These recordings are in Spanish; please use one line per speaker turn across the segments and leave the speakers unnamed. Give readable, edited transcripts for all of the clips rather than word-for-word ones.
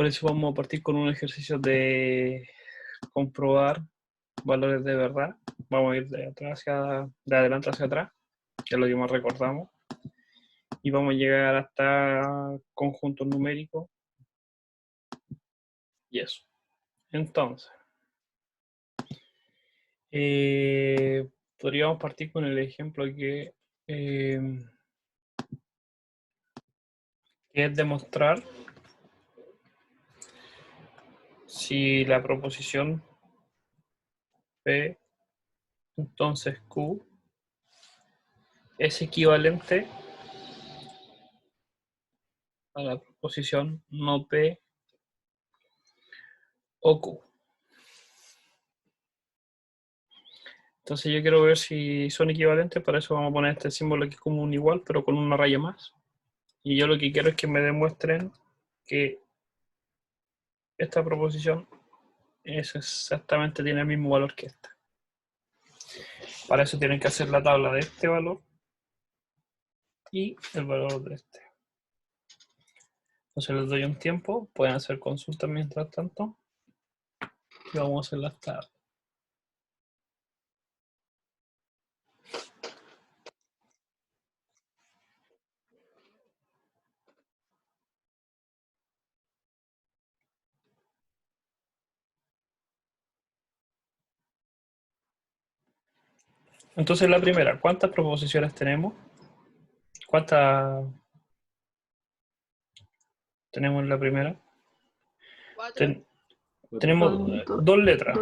Por eso vamos a partir con un ejercicio de comprobar valores de verdad. Vamos a ir de adelante hacia atrás, que es lo que más recordamos. Y vamos a llegar hasta conjuntos numéricos. Y eso. Entonces, podríamos partir con el ejemplo que es demostrar si la proposición P, entonces Q, es equivalente a la proposición no P o Q. Entonces yo quiero ver si son equivalentes, para eso vamos a poner este símbolo aquí como un igual, pero con una raya más. Y yo lo que quiero es que me demuestren que esta proposición tiene el mismo valor que esta. Para eso tienen que hacer la tabla de este valor y el valor de este. Entonces les doy un tiempo, pueden hacer consultas mientras tanto. Y vamos a hacer las tablas. Entonces la primera, ¿cuántas proposiciones tenemos? ¿Cuántas tenemos en la primera? Tenemos dos letras.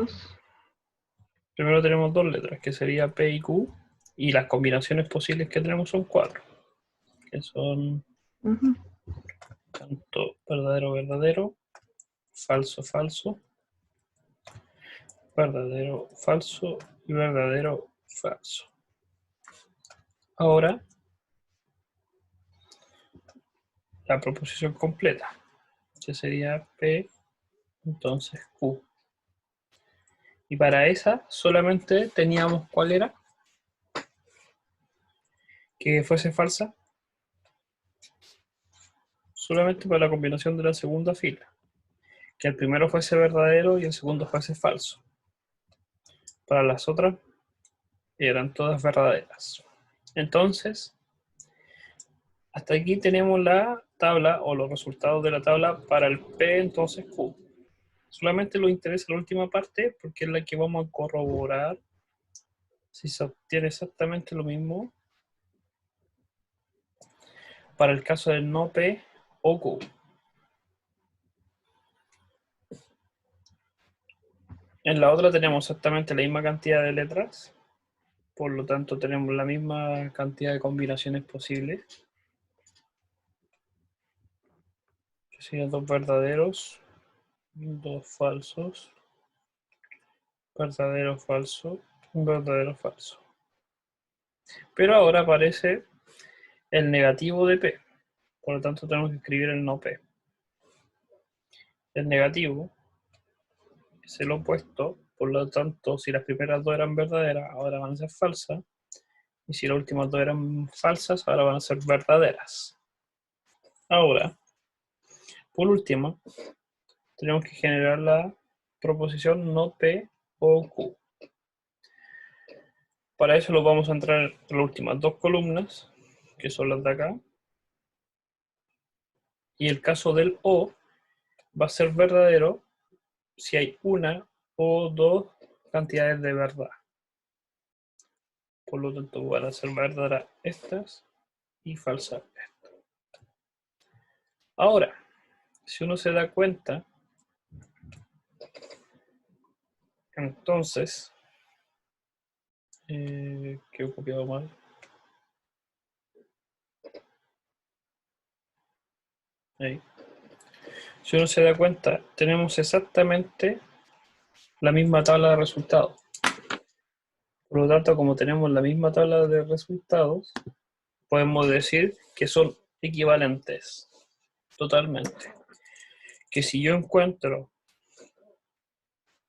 Primero tenemos dos letras, que sería P y Q, y las combinaciones posibles que tenemos son 4, que son tanto verdadero, verdadero, falso, falso, verdadero, falso y verdadero, falso. Ahora, la proposición completa, que sería P, entonces Q. Y para esa solamente teníamos, ¿cuál era? Que fuese falsa. Solamente para la combinación de la segunda fila. Que el primero fuese verdadero y el segundo fuese falso. Para las otras eran todas verdaderas. Entonces, hasta aquí tenemos la tabla o los resultados de la tabla para el P, entonces Q. Solamente nos interesa la última parte porque es la que vamos a corroborar si se obtiene exactamente lo mismo para el caso del no P o Q. En la otra tenemos exactamente la misma cantidad de letras, por lo tanto tenemos la misma cantidad de combinaciones posibles, que serían dos verdaderos, dos falsos, verdadero, falso, un verdadero, falso. Pero ahora aparece el negativo de P, por lo tanto tenemos que escribir el no P. El negativo es el opuesto, por lo tanto, si las primeras dos eran verdaderas, ahora van a ser falsas, y si las últimas dos eran falsas, ahora van a ser verdaderas. Ahora, por último, tenemos que generar la proposición no P o Q. Para eso lo vamos a entrar en las últimas dos columnas, que son las de acá. Y el caso del O va a ser verdadero si hay una o dos cantidades de verdad. Por lo tanto, van a ser verdaderas estas y falsas estas. Ahora, si uno se da cuenta, entonces, que he copiado mal. Ahí. Si uno se da cuenta, tenemos exactamente la misma tabla de resultados. Por lo tanto, como tenemos la misma tabla de resultados, podemos decir que son equivalentes totalmente. Que si yo encuentro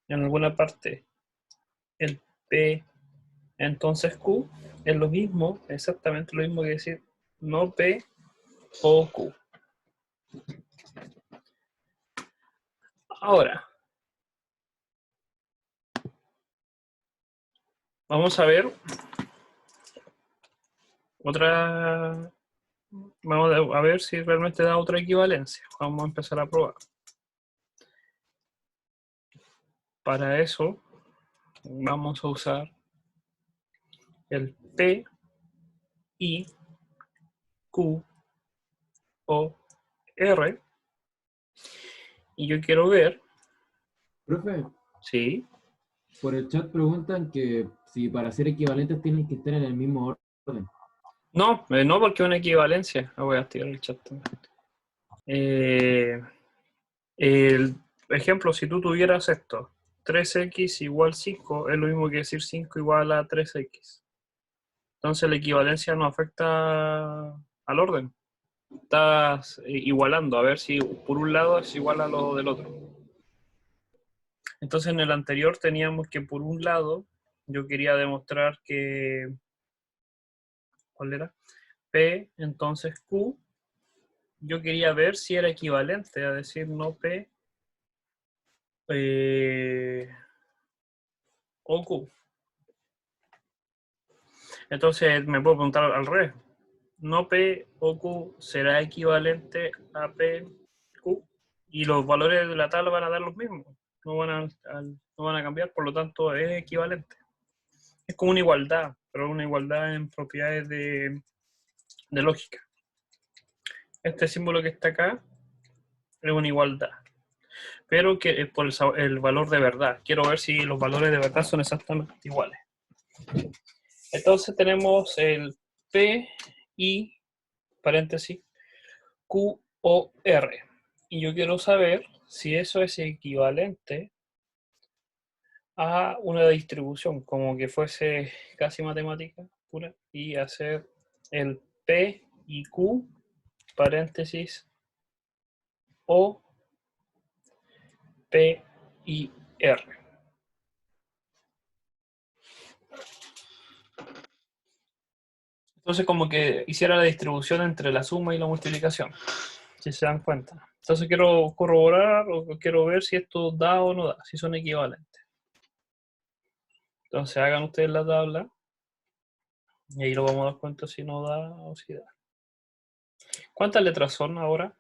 en alguna parte el P, entonces Q, es lo mismo, exactamente lo mismo que decir no P o Q. Ahora, vamos a ver otra. Vamos a ver si realmente da otra equivalencia. Vamos a empezar a probar. Para eso, vamos a usar el P, I, Q, O, R. Y yo quiero ver,
Profe,
sí,
por el chat preguntan que si para ser equivalentes tienen que estar en el mismo orden.
no porque es una equivalencia. Voy a activar el chat también. El ejemplo, si tú tuvieras esto, 3x igual 5, es lo mismo que decir 5 igual a 3x. Entonces la equivalencia no afecta al orden. Estás igualando, a ver si por un lado es igual a lo del otro. Entonces en el anterior teníamos que por un lado, yo quería demostrar que, ¿cuál era? P, entonces Q, yo quería ver si era equivalente a decir no P o Q. Entonces me puedo preguntar al revés. ¿No P o Q será equivalente a P, Q? Y los valores de la tabla van a dar los mismos. No van a cambiar, por lo tanto es equivalente. Es como una igualdad, pero una igualdad en propiedades de lógica. Este símbolo que está acá es una igualdad, pero que es por el valor de verdad. Quiero ver si los valores de verdad son exactamente iguales. Entonces tenemos el P, I, paréntesis, Q, O, R. Y yo quiero saber si eso es equivalente a una distribución, como que fuese casi matemática pura, y hacer el P y Q, paréntesis, O, P y R. Entonces como que hiciera la distribución entre la suma y la multiplicación, si se dan cuenta. Entonces quiero corroborar o quiero ver si esto da o no da, si son equivalentes. Entonces hagan ustedes la tabla y ahí lo vamos a dar cuenta si no da o si da. ¿Cuántas letras son ahora?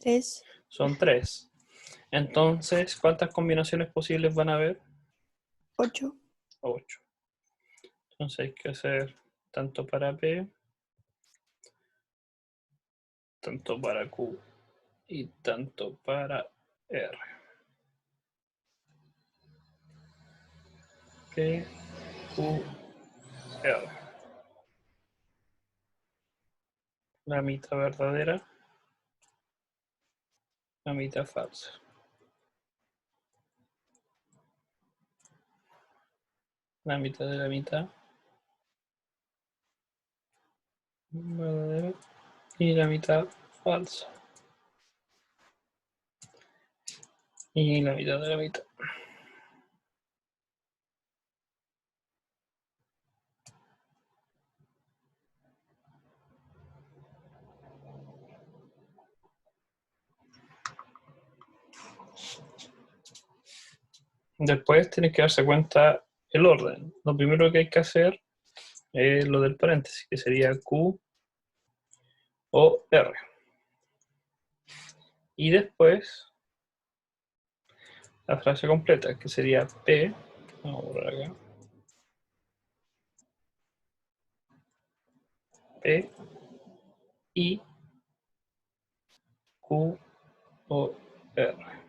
3.
Son 3. Entonces, ¿cuántas combinaciones posibles van a haber?
8.
8. Entonces hay que hacer tanto para P, tanto para Q y tanto para R. P, Q, R. La mitad verdadera, la mitad falsa. La mitad de la mitad verdadera y la mitad falsa. Y la mitad de la mitad. Después tienes que darse cuenta el orden. Lo primero que hay que hacer es lo del paréntesis, que sería Q o R. Y después la frase completa, que sería P, vamos a borrar acá, P, I, Q, O, R.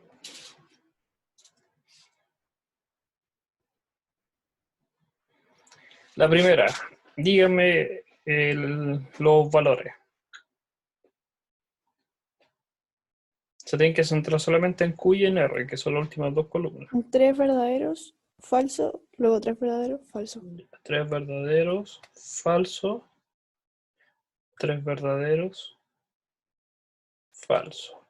La primera, dígame los valores. Se tienen que centrar solamente en Q y en R, que son las últimas dos columnas.
3 verdaderos, falso, luego 3 verdaderos, falso.
3 verdaderos, falso. 3 verdaderos, falso.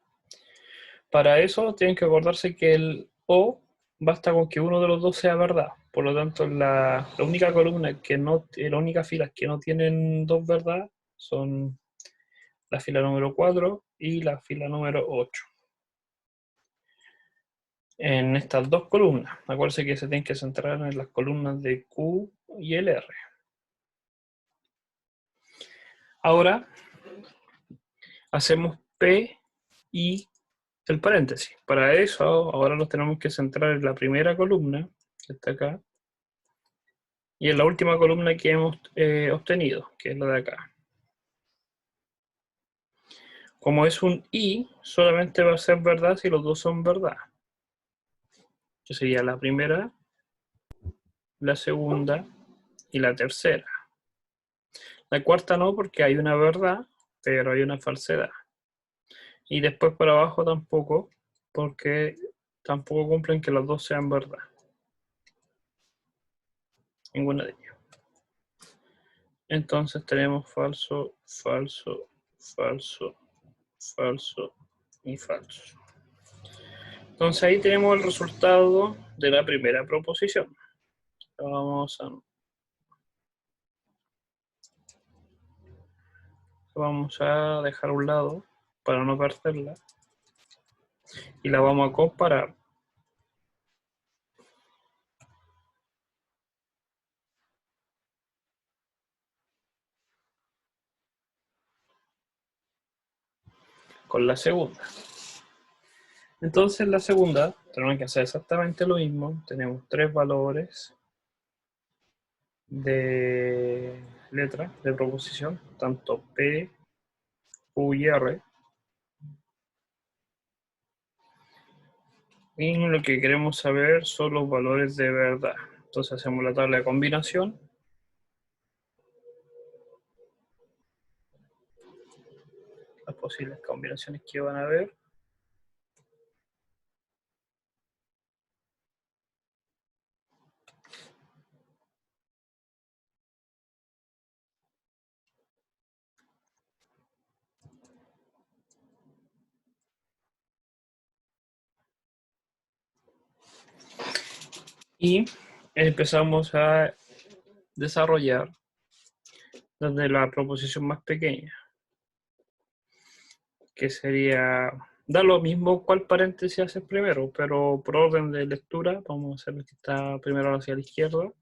Para eso tienen que acordarse que el O basta con que uno de los dos sea verdad. Por lo tanto, la única columna que no, la única fila que no tienen dos verdad son la fila número 4 y la fila número 8. en estas dos columnas. Acuérdense que se tienen que centrar en las columnas de Q y el R. Ahora hacemos P y el paréntesis. Para eso ahora nos tenemos que centrar en la primera columna, que está acá, y en la última columna que hemos obtenido, que es la de acá. Como es un y, solamente va a ser verdad si los dos son verdad. Que sería la primera, la segunda y la tercera. La cuarta no, porque hay una verdad, pero hay una falsedad. Y después para abajo tampoco, porque tampoco cumplen que los dos sean verdad. Ninguna de ellas. Entonces tenemos falso, falso, falso, falso y falso. Entonces ahí tenemos el resultado de la primera proposición. Vamos a dejar a un lado para no perderla. Y la vamos a comparar. Con la segunda. Entonces la segunda tenemos que hacer exactamente lo mismo. Tenemos tres valores de letra, de proposición, tanto P, Q y R. Y lo que queremos saber son los valores de verdad. Entonces hacemos la tabla de combinación. Las posibles combinaciones que van a haber. Y empezamos a desarrollar desde la proposición más pequeña, que sería, da lo mismo cuál paréntesis haces primero, pero por orden de lectura vamos a hacer el que está primero hacia la izquierda,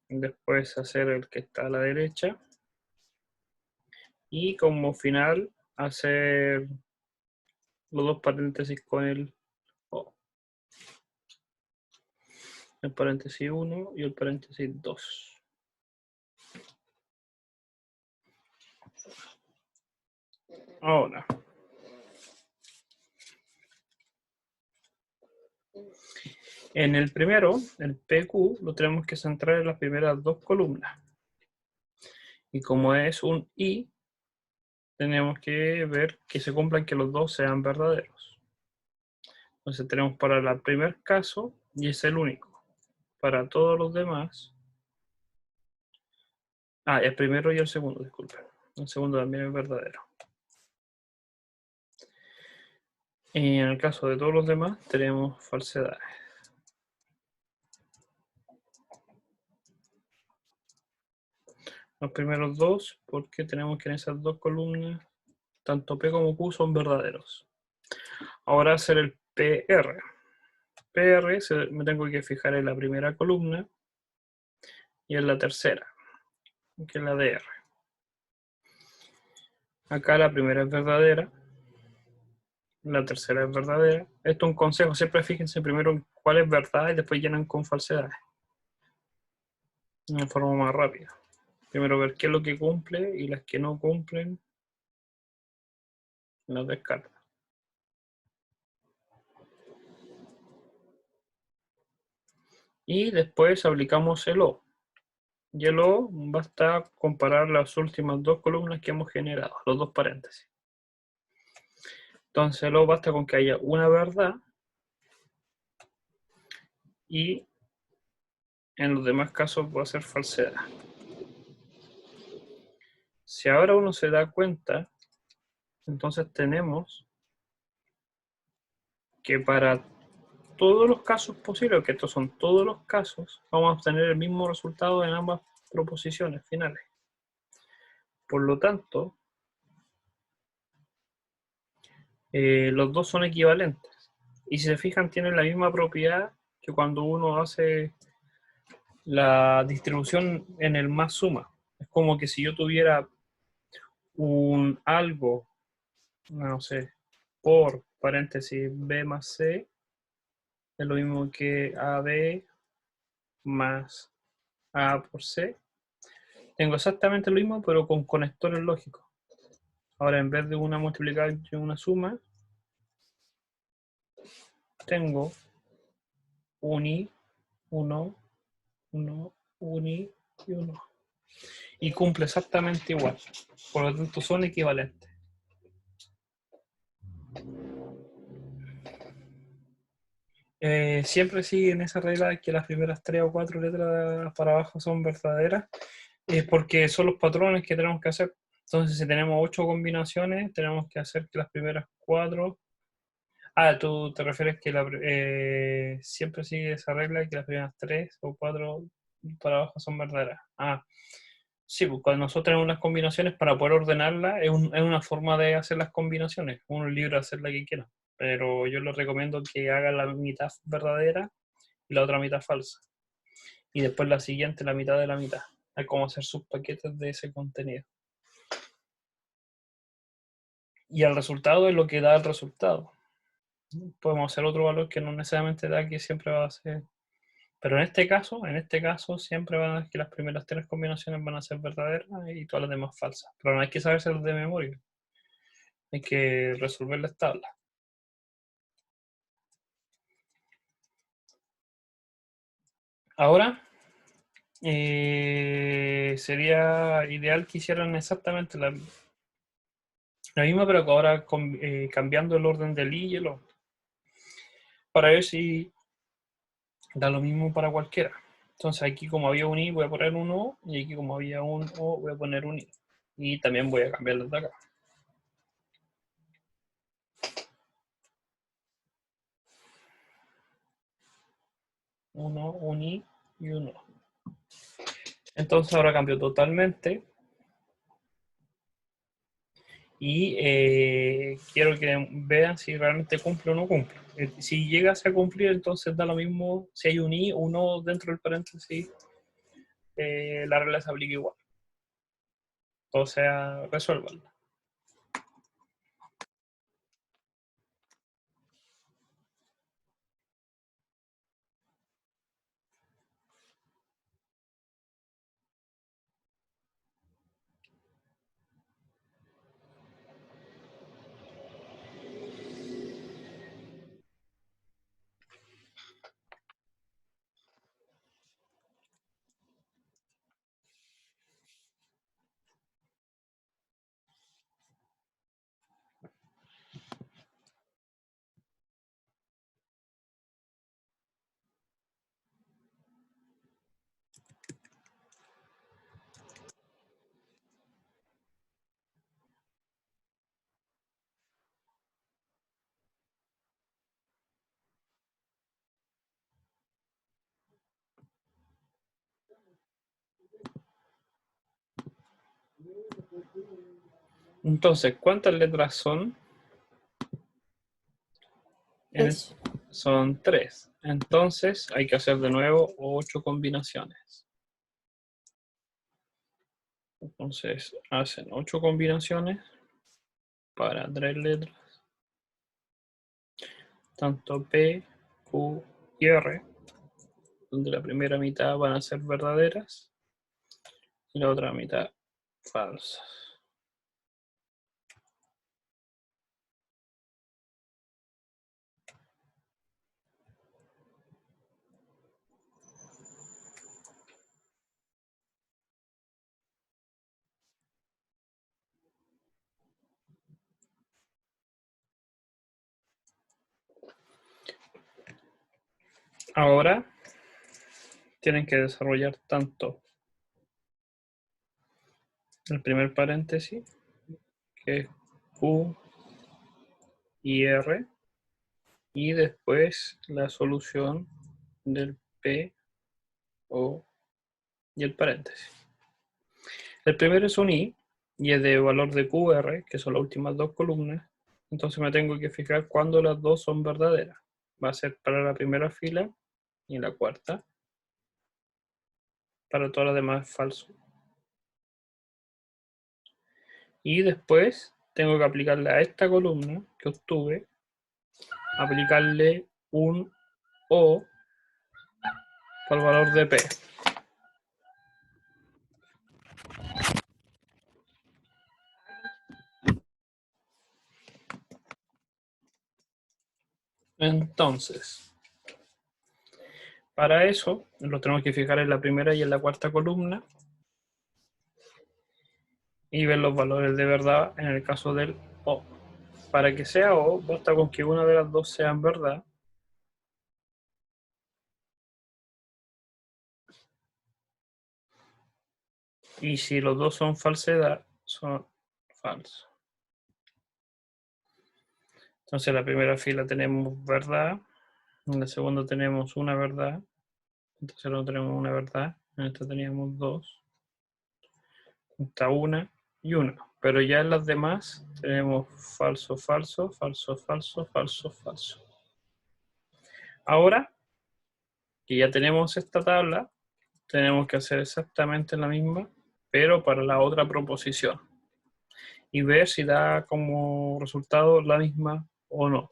después hacer el que está a la derecha, y como final hacer los dos paréntesis con el O. El paréntesis 1 y el paréntesis 2. Ahora, en el primero, el PQ, lo tenemos que centrar en las primeras dos columnas. Y como es un I, tenemos que ver que se cumplan que los dos sean verdaderos. Entonces tenemos para el primer caso, y es el único. Para todos los demás, el primero y el segundo, disculpen. El segundo también es verdadero. Y en el caso de todos los demás, tenemos falsedades. Los primeros dos, porque tenemos que en esas dos columnas, tanto P como Q son verdaderos. Ahora hacer el PR. PR me tengo que fijar en la primera columna y en la tercera, que es la de R. Acá la primera es verdadera, la tercera es verdadera. Esto es un consejo, siempre fíjense primero en cuál es verdad y después llenan con falsedades. De una forma más rápida. Primero ver qué es lo que cumple y las que no cumplen las descarta. Y después aplicamos el O. Y el O basta comparar las últimas dos columnas que hemos generado, los dos paréntesis. Entonces el O basta con que haya una verdad y en los demás casos va a ser falsedad. Si ahora uno se da cuenta, entonces tenemos que para todos los casos posibles, que estos son todos los casos, vamos a obtener el mismo resultado en ambas proposiciones finales. Por lo tanto, los dos son equivalentes. Y si se fijan, tienen la misma propiedad que cuando uno hace la distribución en el más suma. Es como que si yo tuviera un algo, no sé, por paréntesis B más C, es lo mismo que AB más A por C. Tengo exactamente lo mismo, pero con conectores lógicos. Ahora, en vez de una multiplicada y una suma, tengo uni, 1, 1, uni y 1. Y cumple exactamente igual. Por lo tanto, son equivalentes. Siempre siguen esa regla de que las primeras 3 o 4 letras para abajo son verdaderas, porque son los patrones que tenemos que hacer. Entonces, si tenemos 8 combinaciones, tenemos que hacer que las primeras 4... Ah, tú te refieres que siempre sigue esa regla que las primeras 3 o 4 para abajo son verdaderas. Ah, sí, pues cuando nosotros tenemos unas combinaciones, para poder ordenarlas, es una forma de hacer las combinaciones. Uno es libre de hacer la que quiera. Pero yo les recomiendo que hagan la mitad verdadera y la otra mitad falsa. Y después la siguiente, la mitad de la mitad. Es como hacer sus paquetes de ese contenido. Y el resultado es lo que da el resultado. Podemos hacer otro valor que no necesariamente da que siempre va a ser. Pero en este caso, siempre van a ser que las primeras 3 combinaciones van a ser verdaderas y todas las demás falsas. Pero no hay que sabérselas de memoria. Hay que resolver las tablas. Ahora, sería ideal que hicieran exactamente la misma, pero que ahora cambiando el orden del i y el o. Para ver si da lo mismo para cualquiera. Entonces aquí como había un i voy a poner un o, y aquí como había un o voy a poner un i. Y también voy a cambiarlo de acá. Uno, un i y uno. Entonces ahora cambio totalmente. Y quiero que vean si realmente cumple o no cumple. Si llegase a cumplir, entonces da lo mismo si hay un i o un o dentro del paréntesis, la regla se aplica igual. O sea, resuélvanla. Entonces, ¿cuántas letras son?
Es
Son 3. Entonces, hay que hacer de nuevo 8 combinaciones. Entonces, hacen 8 combinaciones para 3 letras. Tanto P, Q y R, donde la primera mitad van a ser verdaderas y la otra mitad falsas. Ahora tienen que desarrollar tanto el primer paréntesis, que es Q y R, y después la solución del P, O y el paréntesis. El primero es un I y es de valor de QR, que son las últimas 2 columnas. Entonces me tengo que fijar cuándo las dos son verdaderas. va a ser para la primera fila y la cuarta. Para todo lo demás es falso. Y después tengo que aplicarle a esta columna que obtuve, aplicarle un O por el valor de P. Entonces, para eso lo tenemos que fijar en la primera y en la cuarta columna y ver los valores de verdad en el caso del O. Para que sea O, basta con que una de las dos sean verdad. Y si los dos son falsedad, son falsos. Entonces en la primera fila tenemos verdad, en la segunda tenemos una verdad, en la tercera no tenemos una verdad, en esta teníamos dos, esta una y una. Pero ya en las demás tenemos falso, falso, falso, falso, falso, falso. Ahora que ya tenemos esta tabla, tenemos que hacer exactamente la misma, pero para la otra proposición. Y ver si da como resultado la misma o no.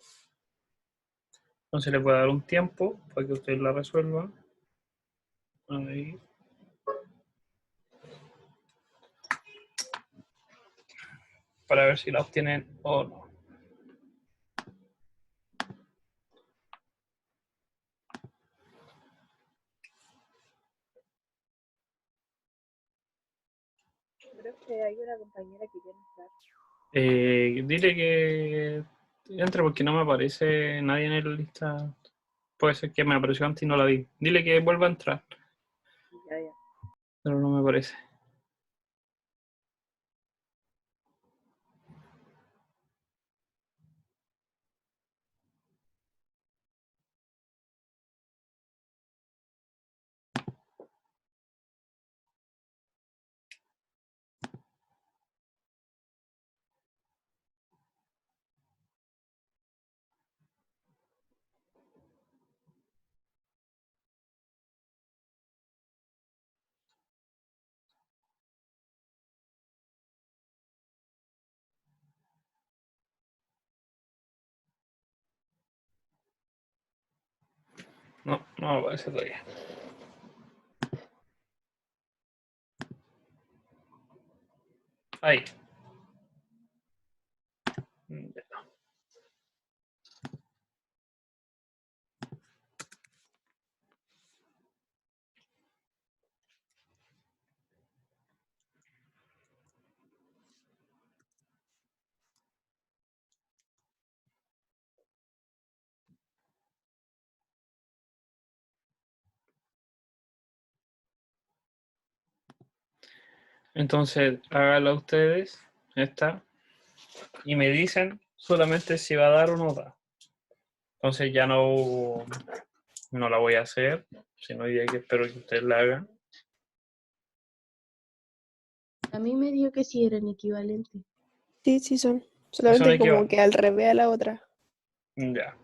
Entonces le puedo dar un tiempo para que ustedes la resuelvan. Ahí. Para ver si la obtienen o no.
Creo que hay una compañera que quiere entrar.
Dile que entre porque no me aparece nadie en la lista. Puede ser que me apareció antes y no la vi. Dile que vuelva a entrar,
Ya, ya.
pero no me aparece. No, no me aparece todavía. Ahí. Ya. Entonces, háganlo ustedes, esta, y me dicen solamente si va a dar o no da. Entonces ya no la voy a hacer, sino ya que espero que ustedes la hagan.
A mí me dio que sí eran equivalentes.
Sí, sí son.
Son
Solamente como
equivalentes.
que al revés a la otra.
Ya.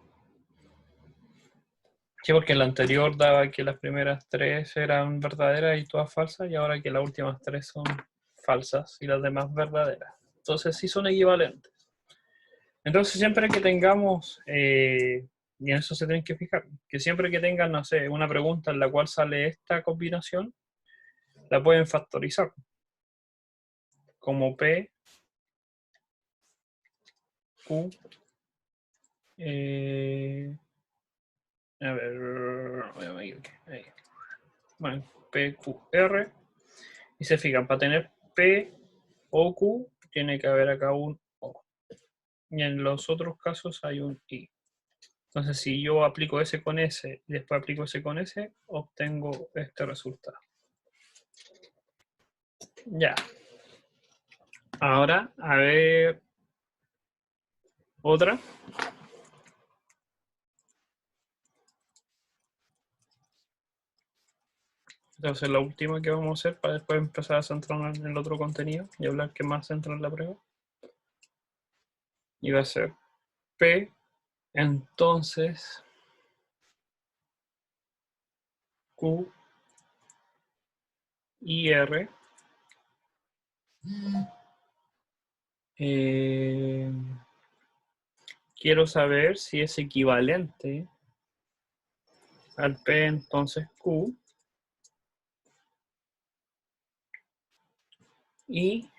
Sí, porque en la anterior daba que las primeras tres eran verdaderas y todas falsas, y ahora que las últimas tres son falsas y las demás verdaderas. Entonces sí son equivalentes. Entonces siempre que tengamos, y en eso se tienen que fijar, que siempre que tengan, no sé, una pregunta en la cual sale esta combinación, la pueden factorizar. Como P, Q, a ver, me equivoqué, ahí. Bueno, P, Q, R, y se fijan, para tener P o Q, tiene que haber acá un O. Y en los otros casos hay un I. Entonces, si yo aplico S con S y después aplico S con S, obtengo este resultado. Ya. Ahora, a ver, otra. Entonces, la última que vamos a hacer para después empezar a centrarnos en el otro contenido y hablar qué más entra en la prueba. Y va a ser P, entonces, Q y R. Quiero saber si es equivalente al P entonces Q y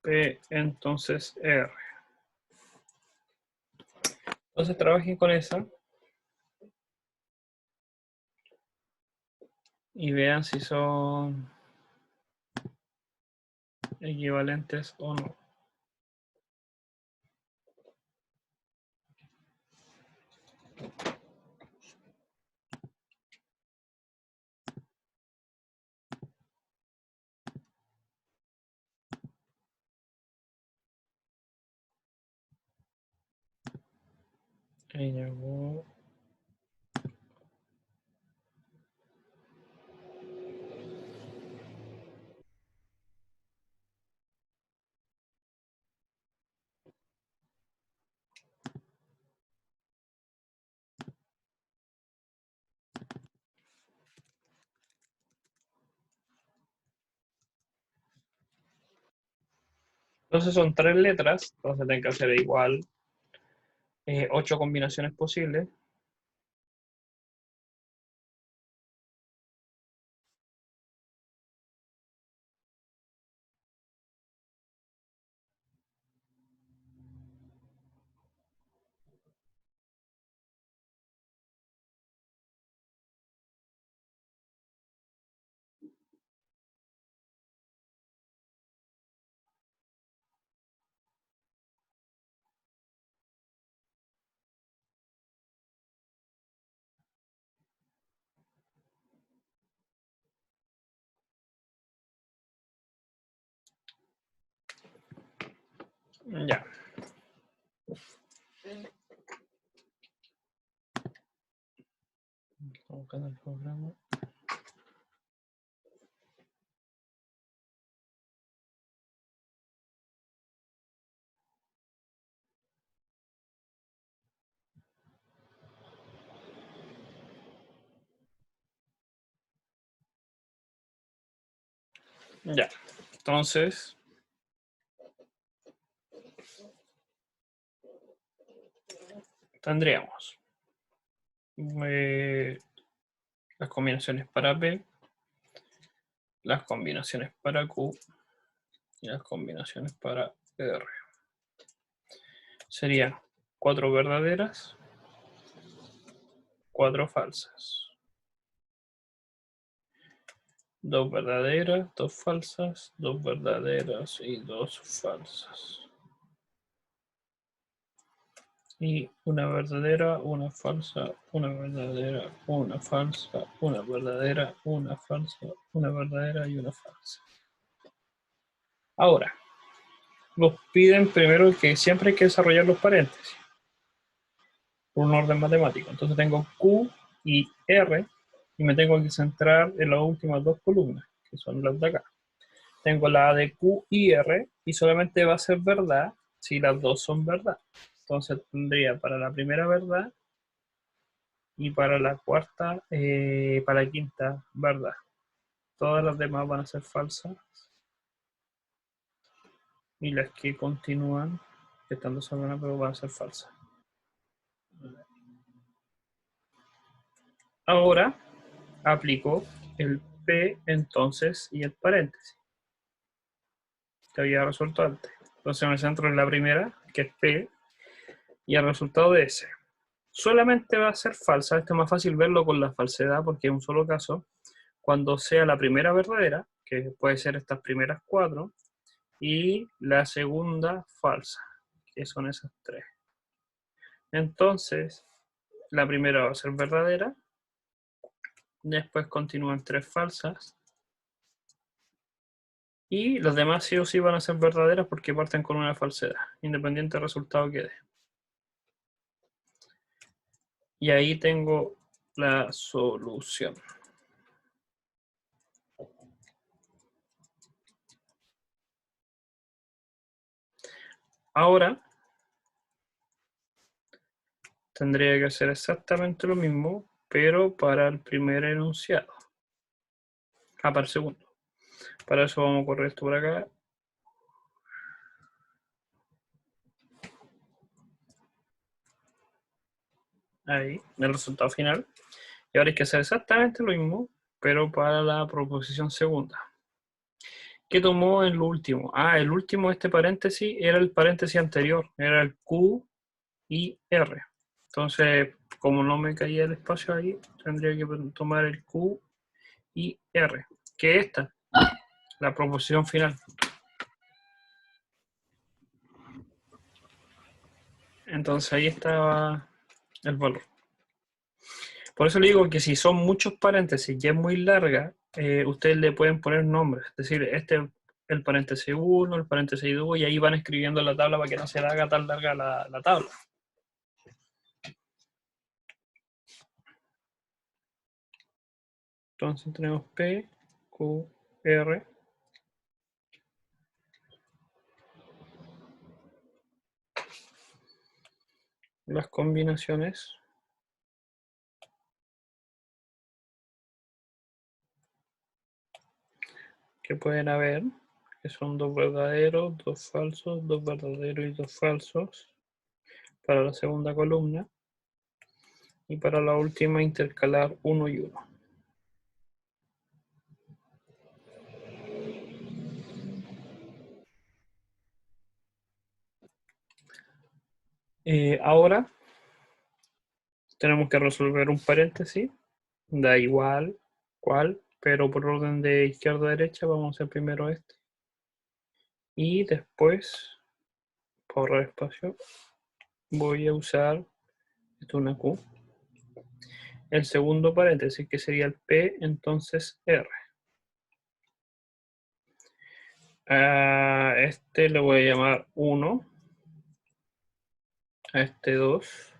P entonces R. Entonces trabajen con esa y vean si son equivalentes o no. Ahí llegó. Entonces son 3 letras, entonces tienen que hacer igual 8 combinaciones posibles. Ya. Buscando el programa. Ya. Entonces, tendríamos las combinaciones para P, las combinaciones para Q y las combinaciones para R. Serían 4 verdaderas, 4 falsas. 2 verdaderas, 2 falsas, 2 verdaderas y 2 falsas. Y una verdadera, una falsa, una verdadera, una falsa, una verdadera, una falsa, una verdadera y una falsa. Ahora, nos piden primero que siempre hay que desarrollar los paréntesis por un orden matemático. Entonces tengo Q y R y me tengo que centrar en las últimas 2 columnas, que son las de acá. Tengo la de Q y R y solamente va a ser verdad si las dos son verdad. Entonces tendría para la primera verdad y para la cuarta, para la quinta verdad. Todas las demás van a ser falsas y las que continúan, que están desordenadas, pero van a ser falsas. Ahora aplico el P entonces y el paréntesis que había resuelto antes. Entonces me centro en la primera, que es P, y el resultado de S. Solamente va a ser falsa, esto es más fácil verlo con la falsedad porque es un solo caso, cuando sea la primera verdadera, que puede ser estas primeras 4, y la segunda falsa, que son esas 3. Entonces, la primera va a ser verdadera, después continúan 3 falsas, y las demás sí o sí van a ser verdaderas porque parten con una falsedad, independiente del resultado que dé. Y ahí tengo la solución. Ahora tendría que hacer exactamente lo mismo pero para el primer enunciado. Para el segundo. Para eso vamos a correr esto por acá. Ahí, el resultado final. Y ahora hay que hacer exactamente lo mismo, pero para la proposición segunda. ¿Qué tomó en lo último? El último de este paréntesis era el paréntesis anterior, era el Q y R. Entonces, como no me caía el espacio ahí, tendría que tomar el Q y R, que es esta, la proposición final. Entonces ahí estaba el valor. Por eso le digo que si son muchos paréntesis y es muy larga, ustedes le pueden poner nombres. Es decir, este es el paréntesis 1, el paréntesis 2, y ahí van escribiendo la tabla para que no se haga tan larga la tabla. Entonces tenemos P, Q, R. Las combinaciones que pueden haber, que son 2 verdaderos, 2 falsos, 2 verdaderos y 2 falsos para la segunda columna, y para la última intercalar 1 y 1. Ahora tenemos que resolver un paréntesis, da igual cuál, pero por orden de izquierda a derecha vamos a hacer primero este. Y después, para ahorrar espacio, voy a usar, esto es una Q, el segundo paréntesis, que sería el P, entonces R. A este le voy a llamar 1, a este 2,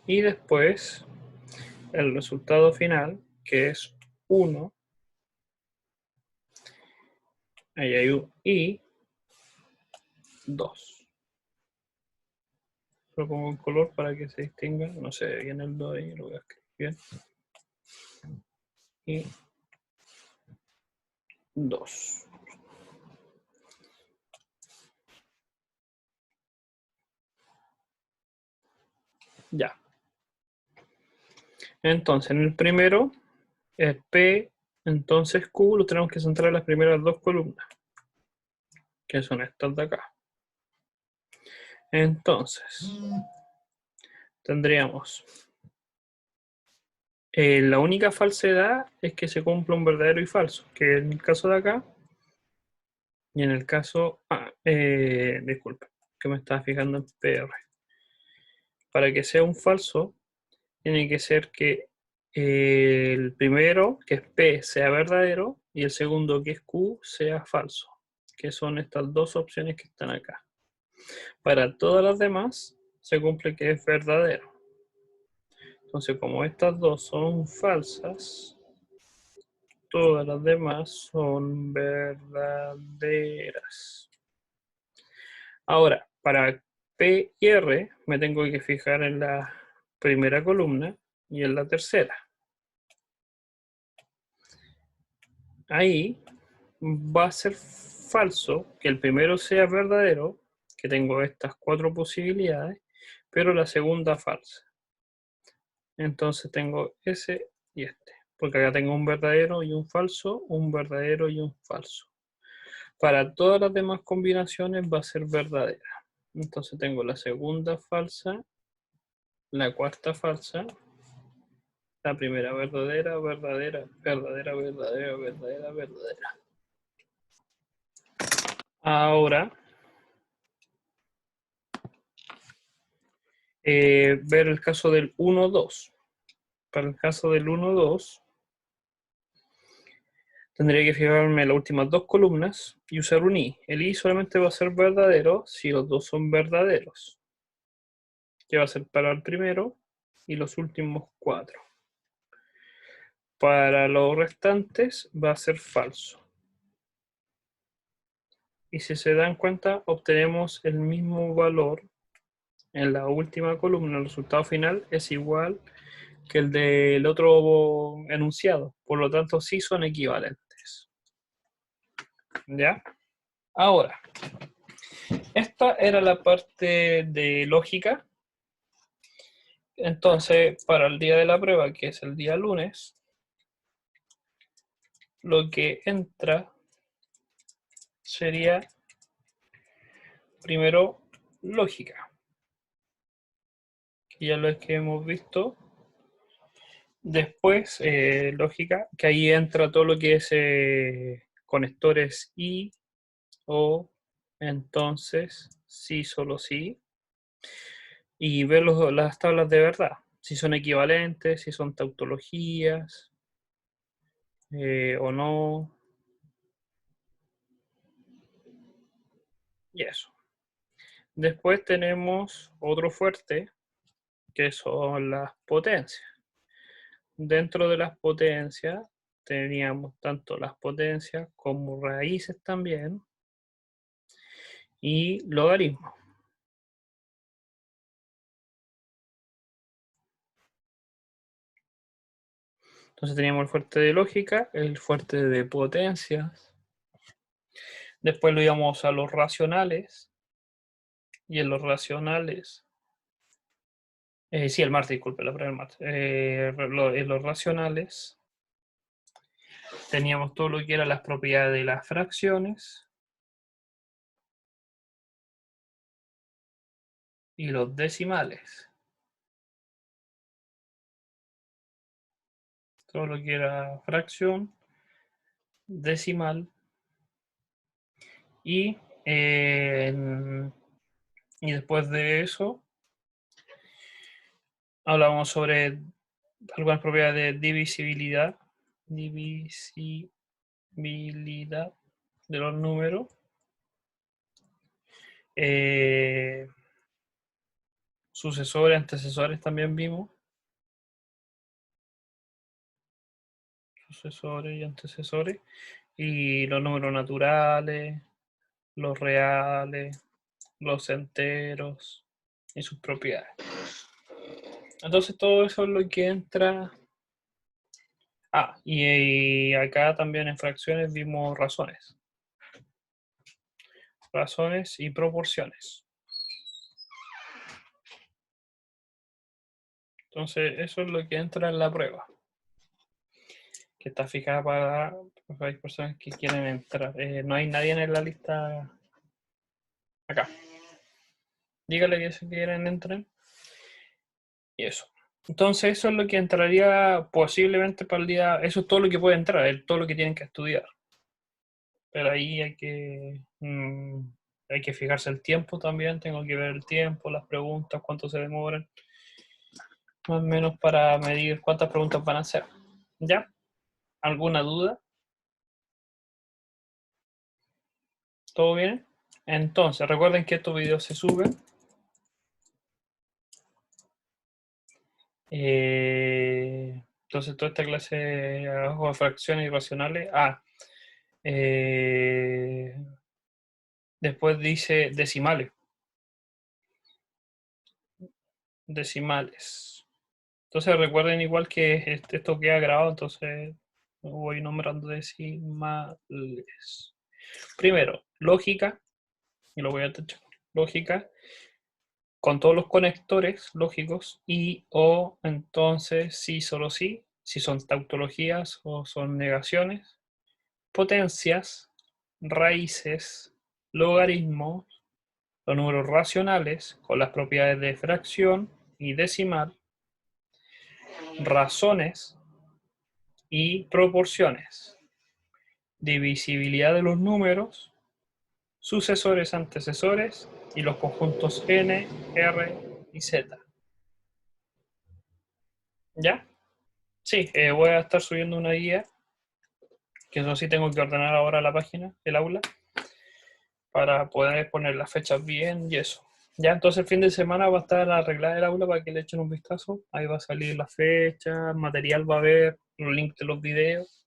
y después el resultado final, que es 1, ahí hay un y 2. Lo pongo en color para que se distinga, no se ve bien el 2 ahí, lo voy a escribir bien. Y 2. Ya. Entonces, en el primero, el P, entonces Q, lo tenemos que centrar en las primeras dos columnas, que son estas de acá. Entonces, tendríamos la única falsedad es que se cumpla un verdadero y falso, que en el caso de acá, y en el caso, disculpe, que me estaba fijando en PR. Para que sea un falso, tiene que ser que el primero, que es P, sea verdadero, y el segundo, que es Q, sea falso, que son estas dos opciones que están acá. Para todas las demás, se cumple que es verdadero. Entonces, como estas dos son falsas, todas las demás son verdaderas. Ahora, para P y R, me tengo que fijar en la primera columna y en la tercera. Ahí va a ser falso que el primero sea verdadero, que tengo estas 4 posibilidades, pero la segunda falsa. Entonces tengo ese y este, porque acá tengo un verdadero y un falso, un verdadero y un falso. Para todas las demás combinaciones va a ser verdadera. Entonces tengo la segunda falsa, la cuarta falsa, la primera verdadera, verdadera, verdadera, verdadera, verdadera, verdadera. Ahora, ver el caso del 1-2. Para el caso del 1-2, tendría que fijarme en las últimas dos columnas y usar un i. El i solamente va a ser verdadero si los dos son verdaderos, que va a ser para el primero y los últimos 4. Para los restantes va a ser falso. Y si se dan cuenta, obtenemos el mismo valor en la última columna. El resultado final es igual que el del otro enunciado. Por lo tanto, sí son equivalentes. ¿Ya? Ahora, esta era la parte de lógica. Entonces, para el día de la prueba, que es el día lunes, lo que entra sería primero lógica, que ya lo es que hemos visto. Después, lógica, que ahí entra todo lo que es conectores y, o, entonces, sí, solo sí. Y ver las tablas de verdad, si son equivalentes, si son tautologías o no. Y eso. Después tenemos otro fuerte, que son las potencias. Dentro de las potencias teníamos tanto las potencias como raíces también y logaritmos. Entonces teníamos el fuerte de lógica, el fuerte de potencias. Después lo íbamos a los racionales. Y en los racionales. Sí, el martes, disculpe, la prueba del martes. En los racionales teníamos todo lo que eran las propiedades de las fracciones y los decimales. Todo lo que era fracción, decimal y después de eso hablamos sobre algunas propiedades de divisibilidad de los números. Sucesores, antecesores también vimos. Sucesores y antecesores. Y los números naturales, los reales, los enteros y sus propiedades. Entonces todo eso es lo que entra. Y acá también en fracciones vimos razones. Razones y proporciones. Entonces eso es lo que entra en la prueba. Que está fijada para hay personas que quieren entrar. No hay nadie en la lista acá. Dígale que si quieren entrar. Y eso. Entonces eso es lo que entraría posiblemente para el día. Eso es todo lo que puede entrar, es todo lo que tienen que estudiar. Pero ahí hay que fijarse el tiempo también. Tengo que ver el tiempo, las preguntas, cuánto se demoran. Más o menos para medir cuántas preguntas van a hacer. ¿Ya? ¿Alguna duda? ¿Todo bien? Entonces, recuerden que estos videos se suben. Entonces, toda esta clase de fracciones irracionales. Después dice decimales. Decimales. Entonces, recuerden igual que esto queda grabado, entonces voy nombrando decimales. Primero, lógica. Y lo voy a tachar. Lógica. Con todos los conectores lógicos y o entonces sí, solo sí, si son tautologías o son negaciones, potencias, raíces, logaritmos, los números racionales con las propiedades de fracción y decimal, razones y proporciones, divisibilidad de los números, sucesores, antecesores y los conjuntos n, r y z. ¿Ya? Sí, voy a estar subiendo una guía, que eso sí tengo que ordenar ahora la página del aula, para poder poner las fechas bien y eso. Ya, entonces el fin de semana va a estar arreglada el aula para que le echen un vistazo. Ahí va a salir la fecha, el material va a haber, los links de los videos.